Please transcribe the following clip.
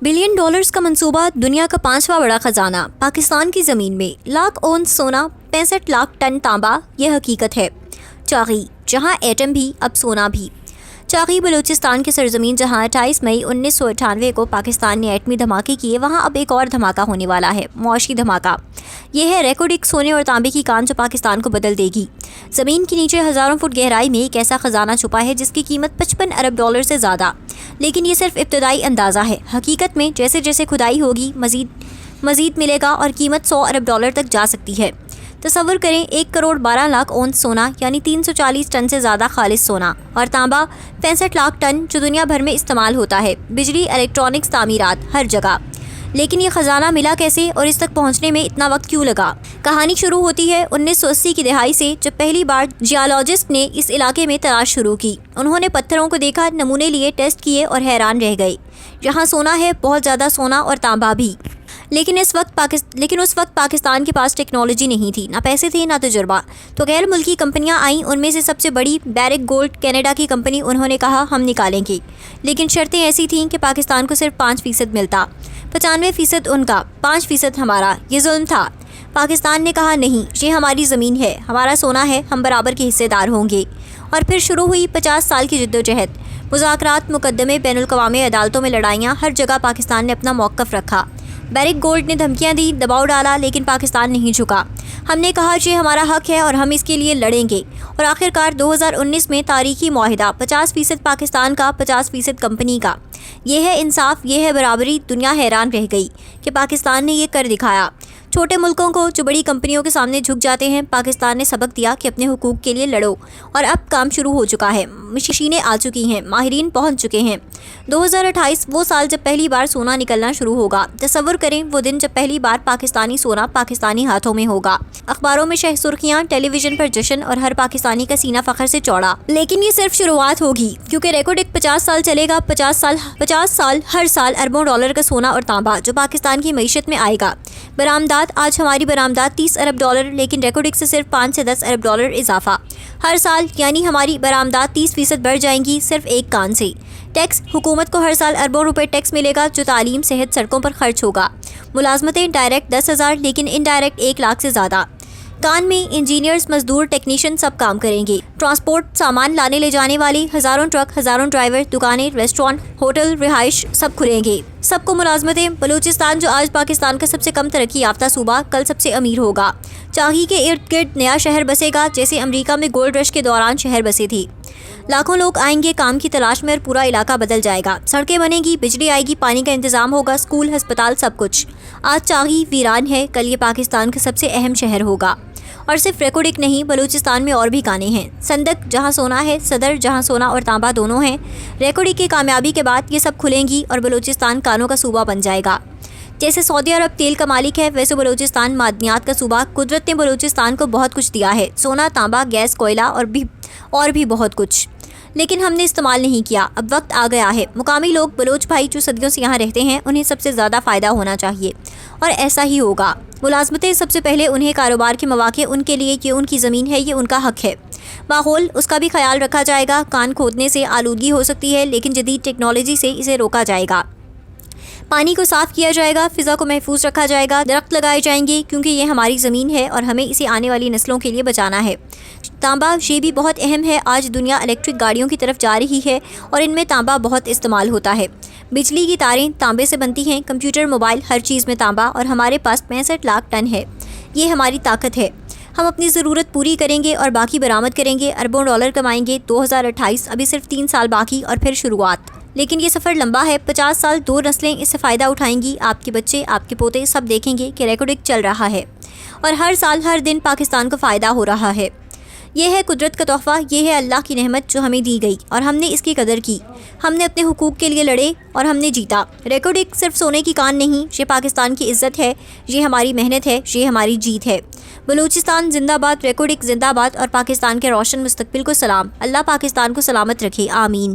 Billion dollars का मंसूबा, दुनिया का 5वां बड़ा खजाना, पाकिस्तान की ज़मीन में लाख औंस सोना, 65 लाख टन तांबा, यह हकीकत है। चागी, जहां एटम भी अब सोना भी। चागी बलूचिस्तान की सरजमीन, जहां 28 मई 1998 को पाकिस्तान ने एटमी धमाके किए, वहां अब एक और धमाका होने वाला है, मुआशी धमाका। यह है रेकॉर्डिक सोने और तांबे की कान जो पाकिस्तान को बदल देगी। ज़मीन के नीचे हज़ारों फुट गहराई में एक ऐसा ख़जाना छुपा है जिसकी कीमत 55 अरब डॉलर से ज़्यादा। लेकिन ये सिर्फ इब्तदाई अंदाज़ा है। हकीकत में जैसे जैसे खुदाई होगी मज़ीद मिलेगा और कीमत 100 अरब डॉलर तक जा सकती है। तसव्वुर करें, 1 करोड़ 12 लाख औंस सोना यानी 340 टन से ज़्यादा खालिस सोना, और तांबा 65 लाख टन जो दुनिया भर में इस्तेमाल होता है, बिजली, इलेक्ट्रॉनिक्स, तामीरात, हर जगह। लेकिन ये ख़जाना मिला कैसे और इस तक पहुंचने में इतना वक्त क्यों लगा? कहानी शुरू होती है 1980 की दहाई से, जब पहली बार जियोलॉजिस्ट ने इस इलाके में तलाश शुरू की। उन्होंने पत्थरों को देखा, नमूने लिए, टेस्ट किए और हैरान रह गए। यहाँ सोना है, बहुत ज़्यादा सोना और तांबा भी। लेकिन उस वक्त पाकिस्तान के पास टेक्नोलॉजी नहीं थी, ना पैसे थे, ना तजुर्बा। तो गैर मुल्की कंपनियां आईं, उनमें से सबसे बड़ी बैरिक गोल्ड, कनाडा की कंपनी। उन्होंने कहा हम निकालेंगे, लेकिन शर्तें ऐसी थीं कि पाकिस्तान को सिर्फ 5% मिलता। 95% उनका, 5% हमारा। ये जुल्म था। पाकिस्तान ने कहा नहीं, ये हमारी ज़मीन है, हमारा सोना है, हम बराबर के हिस्सेदार होंगे। और फिर शुरू हुई 50 साल की जद्दोजहद, मुज़ाकरात, मुकदमे, बैनुल-अक़वामी अदालतों में लड़ाइयाँ, हर जगह पाकिस्तान ने अपना मौक़िफ़ रखा। बैरिक गोल्ड ने धमकियां दी, दबाव डाला, लेकिन पाकिस्तान नहीं झुका। हमने कहा ये हमारा हक है और हम इसके लिए लड़ेंगे। और आखिरकार 2019 में तारीखी मुआहिदा, 50% पाकिस्तान का, 50% कंपनी का। ये है इंसाफ, ये है बराबरी। दुनिया हैरान रह गई कि पाकिस्तान ने ये कर दिखाया। छोटे मुल्कों को जो बड़ी कंपनियों के सामने झुक जाते हैं, पाकिस्तान ने सबक दिया कि अपने हुकूक के लिए लड़ो। और अब काम शुरू हो चुका है, मशीनें आ चुकी हैं, माहिरीन पहुंच चुके हैं। 2028 वो साल जब पहली बार सोना निकलना शुरू होगा। तसव्वुर करें वो दिन जब पहली बार पाकिस्तानी सोना पाकिस्तानी हाथों में होगा। अखबारों में शह सुर्खियाँ, टेलीविजन पर जश्न और हर पाकिस्तानी का सीना फख्र से चौड़ा। लेकिन ये सिर्फ शुरुआत होगी, क्योंकि रेकॉर्डिक 50 साल चलेगा। 50 साल हर साल अरबों डॉलर का सोना और तांबा जो पाकिस्तान की मईशत में आएगा। बरामदात, आज हमारी बरामदात 30 अरब डॉलर, लेकिन रेकॉर्डिक से सिर्फ 5 से 10 अरब डॉलर इजाफा हर साल, यानी हमारी बरामदात 30% बढ़ जाएंगी सिर्फ एक कान से। टैक्स, हुकूमत को हर साल अरबों रुपए टैक्स मिलेगा जो तालीम, सेहत, सड़कों पर खर्च होगा। मुलाजमतें, डायरेक्ट 10,000, लेकिन इनडायरेक्ट 1 लाख से ज़्यादा। कान में इंजीनियर्स, मजदूर, टेक्नीशियन सब काम करेंगे। ट्रांसपोर्ट, सामान लाने ले जाने वाले हज़ारों ट्रक, हज़ारों ड्राइवर, दुकानें, रेस्टोरेंट, होटल, रिहाइश सब खुलेंगे। सबको मुलाजमतें। बलूचिस्तान जो आज पाकिस्तान का सबसे कम तरक्की याफ्ता सूबा, कल सबसे अमीर होगा। चाही के इर्द गिर्द नया शहर बसेगा, जैसे अमरीका में गोल्ड रश के दौरान शहर बसे थे। लाखों लोग आएंगे काम की तलाश में और पूरा इलाका बदल जाएगा। सड़कें बनेंगी, बिजली आएगी, पानी का इंतजाम होगा, स्कूल, अस्पताल, सब कुछ। आज चाही वीरान है, कल ये पाकिस्तान का सबसे अहम शहर होगा। और सिर्फ रेकॉर्डिक नहीं, बलूचिस्तान में और भी कानें हैं। संदक, जहां सोना है, सदर, जहां सोना और तांबा दोनों हैं। रेकॉर्डिक की कामयाबी के बाद ये सब खुलेंगी और बलूचिस्तान कानों का सूबा बन जाएगा। जैसे सऊदी अरब तेल का मालिक है, वैसे बलूचिस्तान मादनियात का सूबा। कुदरत ने बलूचिस्तान को बहुत कुछ दिया है, सोना, तांबा, गैस, कोयला और भी बहुत कुछ, लेकिन हमने इस्तेमाल नहीं किया। अब वक्त आ गया है। मुकामी लोग, बलोच भाई जो सदियों से यहाँ रहते हैं, उन्हें सबसे ज़्यादा फ़ायदा होना चाहिए और ऐसा ही होगा। मुलाजमतें, सबसे पहले उन्हें कारोबार के मौके, उनके लिए, ये उनकी ज़मीन है, ये उनका हक है। माहौल, उसका भी ख्याल रखा जाएगा। कान खोदने से आलूदगी हो सकती है, लेकिन जदीद टेक्नोलॉजी से इसे रोका जाएगा। पानी को साफ़ किया जाएगा, फ़िज़ा को महफूज रखा जाएगा, दरख्त लगाए जाएंगे, क्योंकि ये हमारी ज़मीन है और हमें इसे आने वाली नस्लों के लिए बचाना है। तांबा, ये भी बहुत अहम है। आज दुनिया इलेक्ट्रिक गाड़ियों की तरफ जा रही है और इनमें तांबा बहुत इस्तेमाल होता है। बिजली की तारें तांबे से बनती हैं, कंप्यूटर, मोबाइल, हर चीज़ में तांबा। और हमारे पास 65 लाख टन है। ये हमारी ताकत है। हम अपनी ज़रूरत पूरी करेंगे और बाकी बरामद करेंगे, अरबों डॉलर कमाएंगे। 2028, अभी सिर्फ 3 साल बाकी और फिर शुरुआत। लेकिन ये सफ़र लंबा है, 50 साल, 2 नस्लें इससे फ़ायदा उठाएंगी। आपके बच्चे, आपके पोते सब देखेंगे कि रेकॉर्डिक चल रहा है और हर साल, हर दिन पाकिस्तान को फ़ायदा हो रहा है। ये है कुदरत का तोहफ़ा, ये है अल्लाह की नेमत जो हमें दी गई और हमने इसकी कदर की। हमने अपने हुकूक के लिए लड़े और हमने जीता। रेकॉर्डिक सिर्फ सोने की कान नहीं, ये पाकिस्तान की इज़्ज़त है, ये हमारी मेहनत है, ये हमारी जीत है। बलूचिस्तान जिंदाबाद, रेकॉर्डिक जिंदाबाद और पाकिस्तान के रोशन मुस्तकबिल को सलाम। अल्लाह पाकिस्तान को सलामत रखे, आमीन।